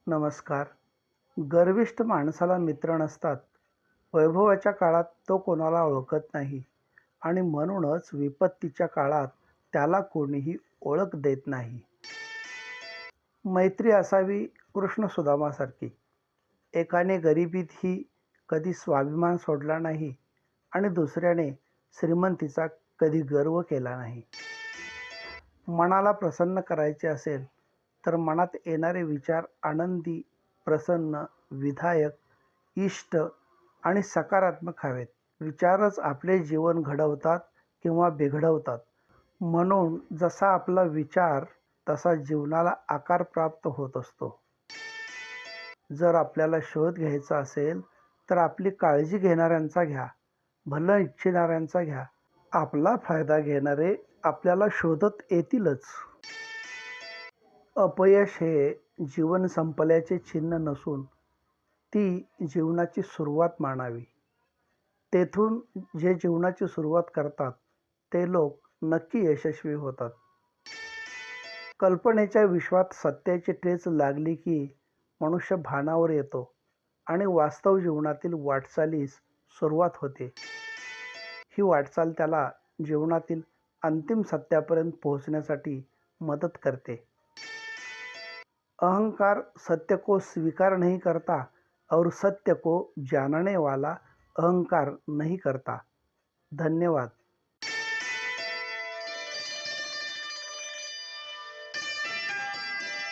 नमस्कार. गर्विष्ठ माणसाला मित्र नसतात. वैभवाच्या काळात तो कोणाला ओळखत नाही आणि म्हणूनच विपत्तीच्या काळात त्याला कोणीही ओळख देत नाही. मैत्री असावी कृष्ण-सुदामासारखी. एकाने गरिबीतही कधी स्वाभिमान सोडला नाही आणि दुसऱ्याने श्रीमंतीचा कधी गर्व केला नाही. मनाला प्रसन्न करायचे असेल तर मनात येणारे विचार आनंदी, प्रसन्न, विधायक, इष्ट आणि सकारात्मक हवेत. विचारच आपले जीवन घडवतात किंवा बिघडवतात. म्हणून जसा आपला विचार तसा जीवनाला आकार प्राप्त होत असतो. जर आपल्याला शोध घ्यायचा असेल तर आपली काळजी घेणाऱ्यांचा घ्या, भलं इच्छिणाऱ्यांचा घ्या. आपला फायदा घेणारे आपल्याला शोधत येतीलच. अपयश हे जीवन संपल्याचे चिन्ह नसून ती जीवनाची सुरुवात मानावी. तेथून जे जीवनाची सुरुवात करतात ते लोक नक्की यशस्वी होतात. कल्पनेच्या विश्वात सत्याची ठेच लागली की मनुष्य भानावर येतो आणि वास्तव जीवनातील वाटचालीस सुरुवात होते. ही वाटचाल त्याला जीवनातील अंतिम सत्यापर्यंत पोहोचण्यासाठी मदत करते. अहंकार सत्य को स्वीकार नहीं करता और सत्य को जानने वाला अहंकार नहीं करता. धन्यवाद.